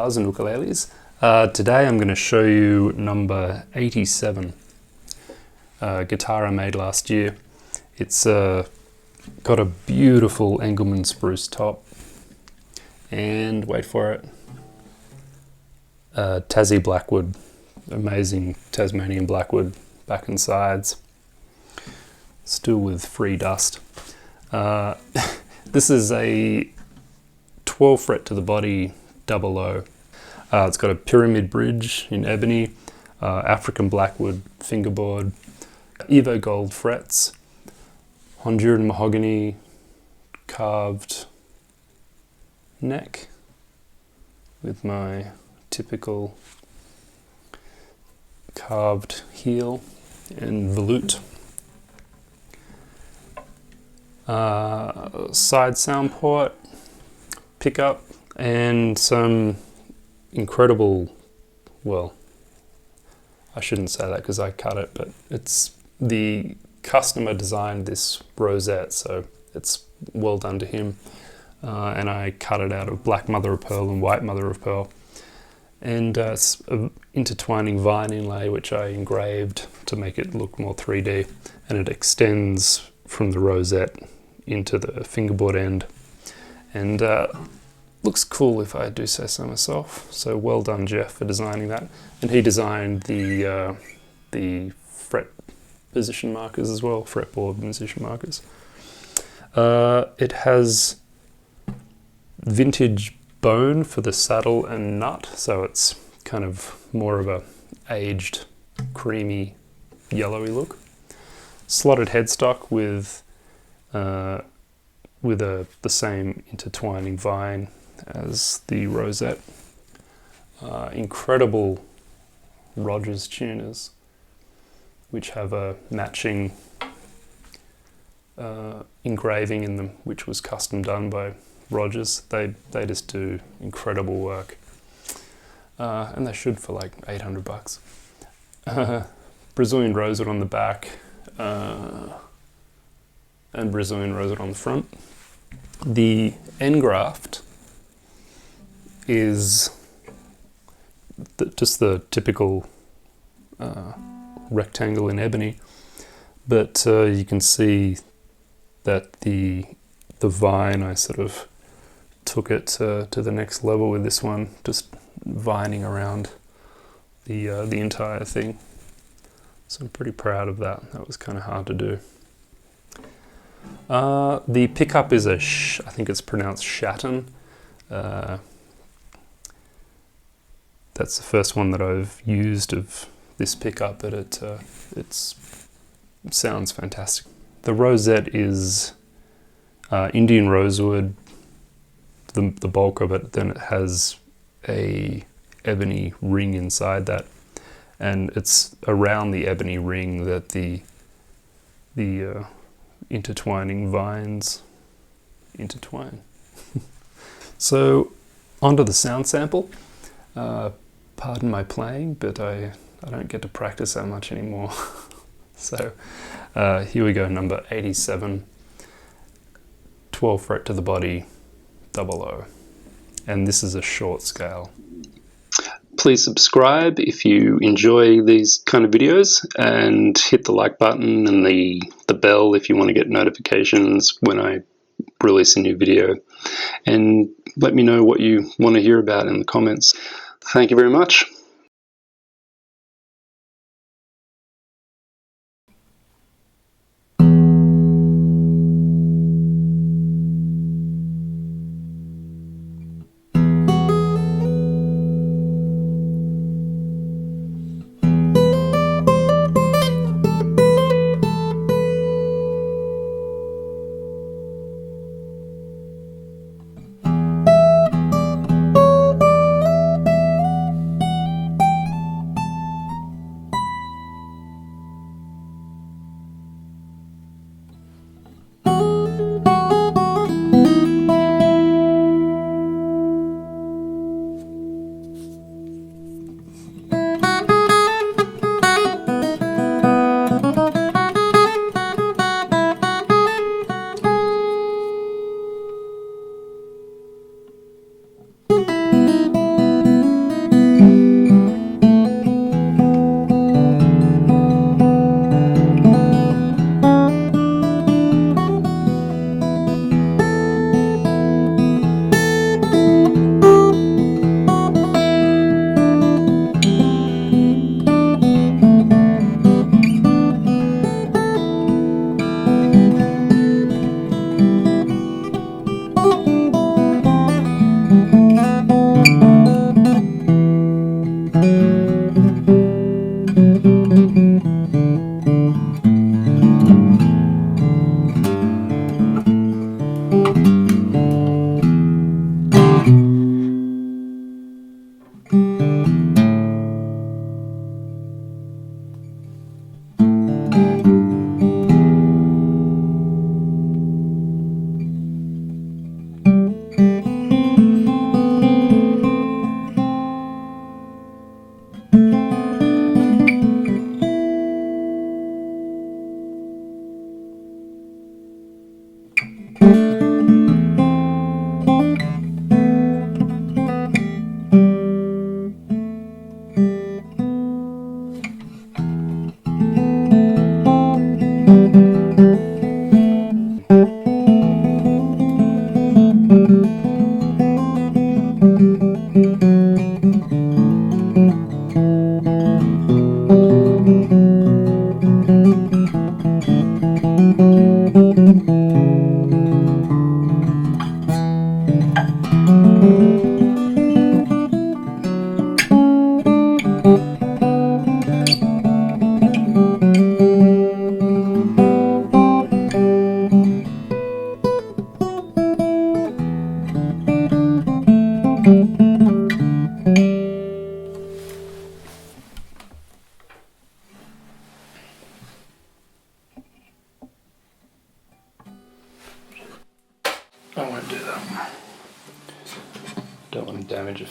Guitars and Ukuleles. Today I'm going to show you number 87, guitar I made last year. It's got a beautiful Engelmann Spruce top and, wait for it, Tassie Blackwood, amazing Tasmanian Blackwood back and sides, still with free dust. This is a 12 fret to the body double O. It's got a pyramid bridge in Ebony, African Blackwood fingerboard, Evo gold frets, Honduran mahogany carved neck with my typical carved heel and volute. Side sound port, pickup, and some incredible, well, I shouldn't say that because I cut it, but it's the customer designed this rosette, so it's well done to him. And I cut it out of black mother of pearl and white mother of pearl. And it's an intertwining vine inlay which I engraved to make it look more 3D, and it extends from the rosette into the fingerboard end, and looks cool if I do say so myself. So well done, Jeff, for designing that. And he designed the fret position markers as well, fretboard position markers. It has vintage bone for the saddle and nut, so it's kind of more of a aged, creamy, yellowy look. Slotted headstock with the same intertwining vine as the rosette. Incredible Rodgers tuners, which have a matching engraving in them, which was custom done by Rodgers. They just do incredible work, and they should for like $800. Brazilian rosewood on the back, and Brazilian rosewood on the front. The end graft is just the typical rectangle in ebony, but you can see that the vine, I sort of took it to the next level with this one, just vining around the entire thing. So I'm pretty proud of that. That was kind of hard to do. The pickup is I think it's pronounced Schatten. That's the first one that I've used of this pickup, but it sounds fantastic. The rosette is Indian rosewood, the bulk of it. Then it has a ebony ring inside that, and it's around the ebony ring that the intertwining vines intertwine. So onto the sound sample. Pardon my playing, but I don't get to practice that much anymore. So here we go, number 87, 12 fret to the body, double O. And this is a short scale. Please subscribe if you enjoy these kind of videos, and hit the like button and the bell if you want to get notifications when I release a new video. And let me know what you want to hear about in the comments. Thank you very much.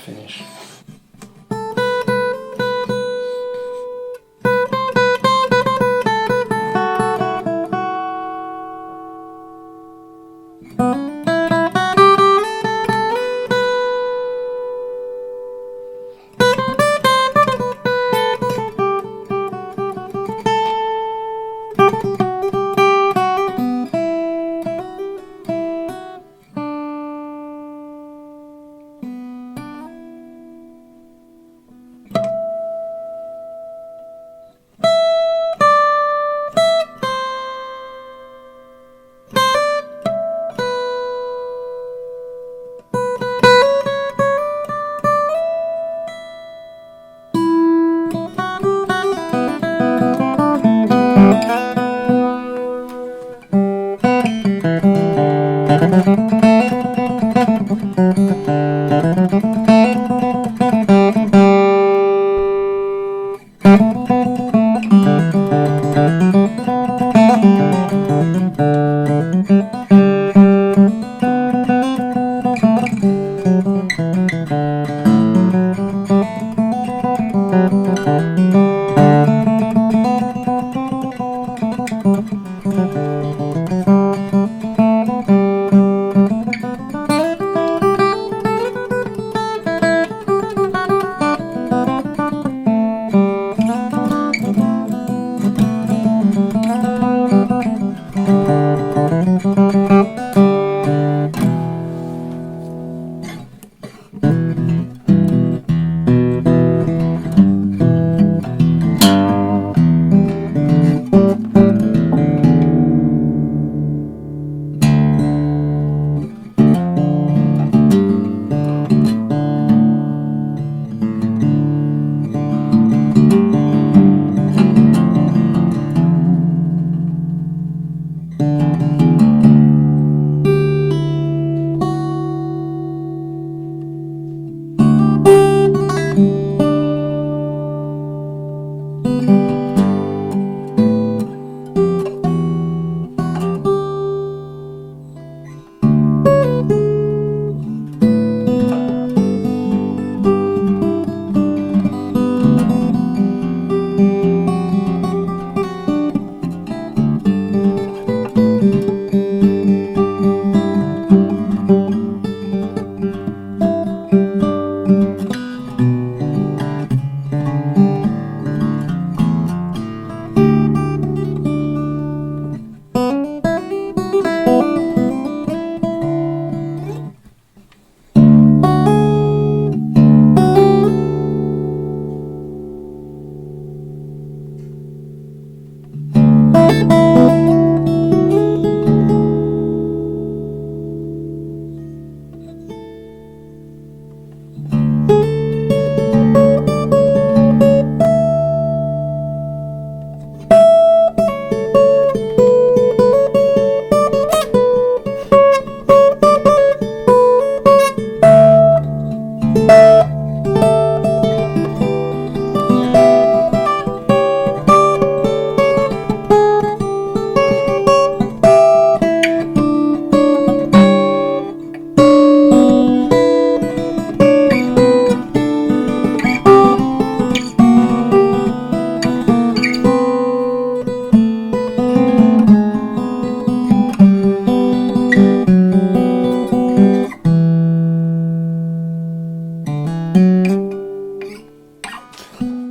finish.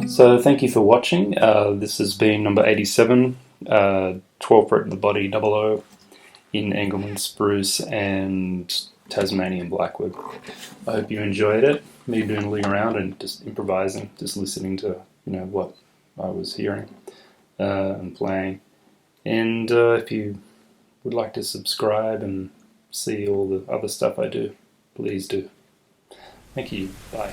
So thank you for watching. This has been number 87, 12 fret of the body 00 in Engelmann Spruce and Tasmanian Blackwood. I hope you enjoyed it. Me doodling around and just improvising, just listening to what I was hearing and playing. And if you would like to subscribe and see all the other stuff I do, please do. Thank you. Bye.